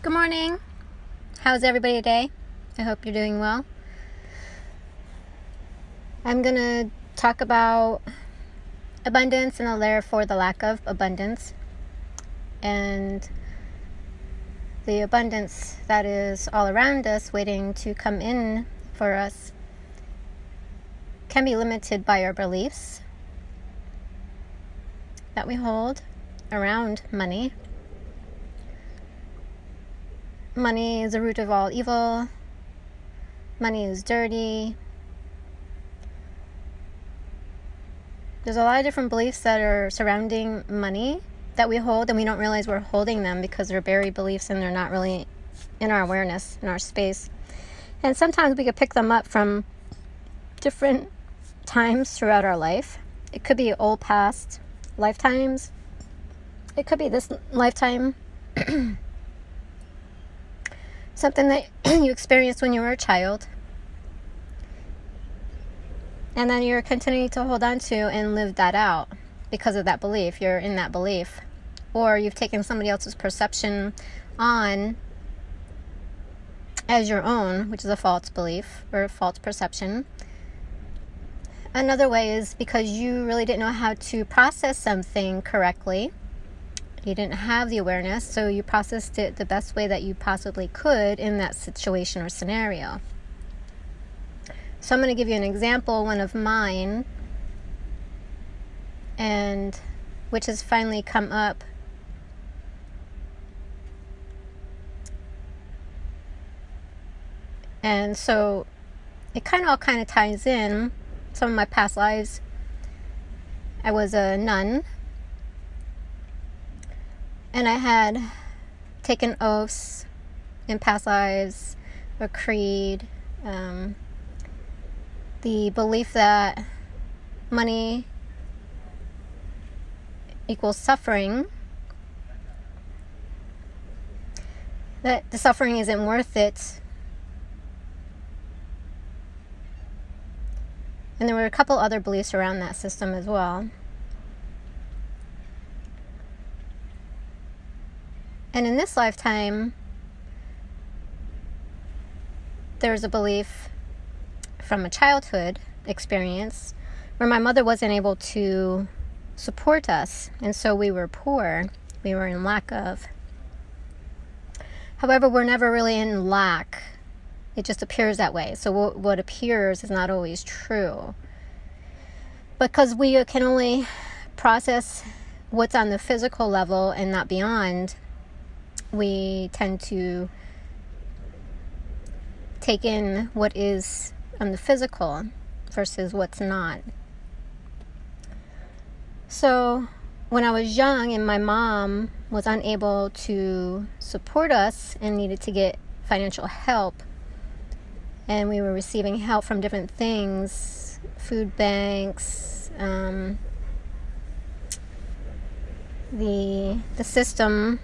Good morning. How's everybody today? I hope you're doing well. I'm going to talk about abundance and therefore the lack of abundance, and the abundance that is all around us waiting to come in for us can be limited by our beliefs that we hold around money. Money is the root of all evil. Money is dirty. There's a lot of different beliefs that are surrounding money that we hold, and we don't realize we're holding them because they're buried beliefs and they're not really in our awareness, in our space. And sometimes we could pick them up from different times throughout our life. It could be old past lifetimes. It could be this lifetime. Something that you experienced when you were a child, and then you're continuing to hold on to and live that out because of that belief. You're in that belief, or you've taken somebody else's perception on as your own, which is a false belief or a false perception. Another way is because you really didn't know how to process something correctly. You didn't have the awareness, so you processed it the best way that you possibly could in that situation or scenario. So I'm going to give you an example, one of mine, and which has finally come up. And so it all ties in. Some of my past lives, I was a nun, and I had taken oaths in past lives, a creed, the belief that money equals suffering, that the suffering isn't worth it. And there were a couple other beliefs around that system as well. And in this lifetime, there's a belief from a childhood experience where my mother wasn't able to support us, and so we were poor. We were in lack of. However, we're never really in lack. It just appears that way. So what appears is not always true. Because we can only process what's on the physical level and not beyond, we tend to take in what is on the physical versus what's not. So when I was young and my mom was unable to support us and needed to get financial help, and we were receiving help from different things, food banks, the system,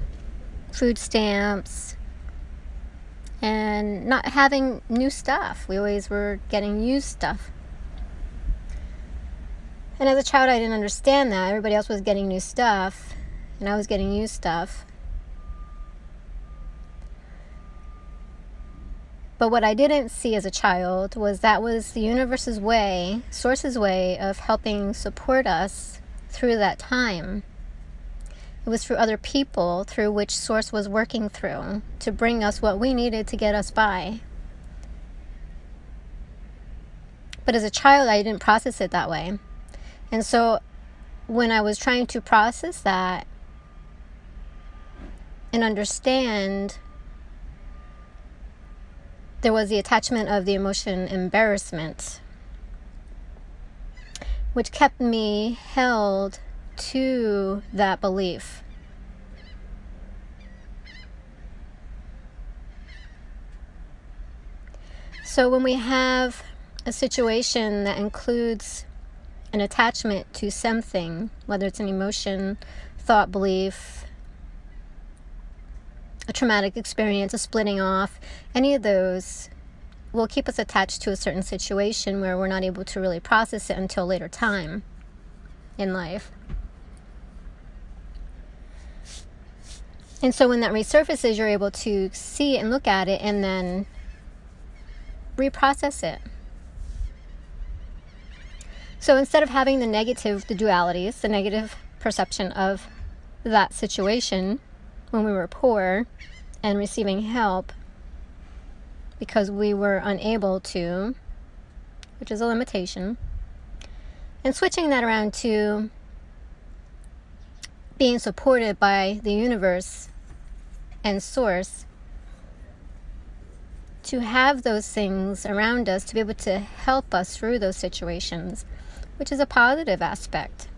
food stamps, and not having new stuff. We always were getting used stuff. And as a child, I didn't understand that. Everybody else was getting new stuff, and I was getting used stuff. But what I didn't see as a child was that was the universe's way, Source's way of helping support us through that time. It was through other people through which Source was working through to bring us what we needed to get us by. But as a child, I didn't process it that way. And so when I was trying to process that and understand, there was the attachment of the emotion embarrassment, which kept me held to that belief. So when we have a situation that includes an attachment to something, whether it's an emotion, thought, belief, a traumatic experience, a splitting off, any of those will keep us attached to a certain situation where we're not able to really process it until later time in life. And so when that resurfaces, you're able to see and look at it and then reprocess it. So instead of having the dualities, the negative perception of that situation when we were poor and receiving help because we were unable to, which is a limitation, and switching that around to being supported by the universe and source, to have those things around us to be able to help us through those situations, which is a positive aspect.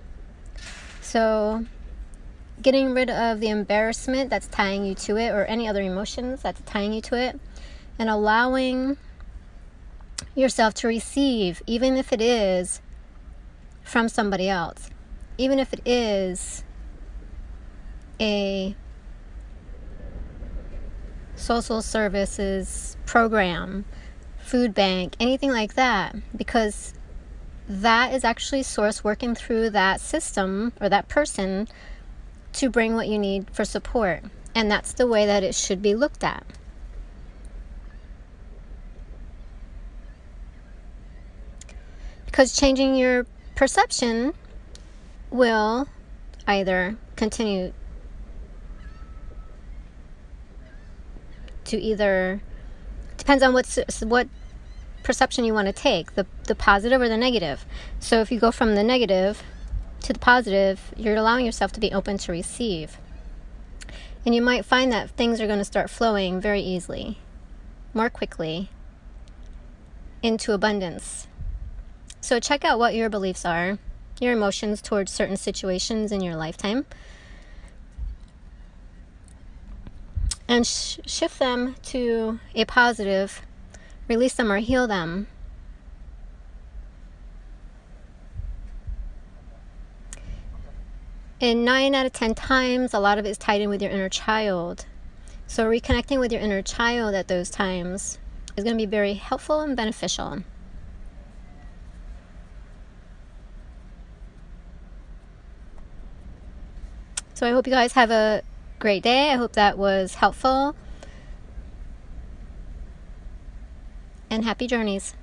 So getting rid of the embarrassment that's tying you to it, or any other emotions that's tying you to it, and allowing yourself to receive, even if it is from somebody else, even if it is a social services program, food bank, anything like that, because that is actually source working through that system or that person to bring what you need for support. And that's the way that it should be looked at. Because changing your perception will either continue to depends on what perception you want to take, the positive or the negative. So if you go from the negative to the positive, you're allowing yourself to be open to receive. And you might find that things are going to start flowing very easily, more quickly, into abundance. So check out what your beliefs are, your emotions towards certain situations in your lifetime, and shift them to a positive, release them or heal them. And 9 out of 10 times, a lot of it is tied in with your inner child. So reconnecting with your inner child at those times is going to be very helpful and beneficial. So I hope you guys have a great day. I hope that was helpful. And happy journeys.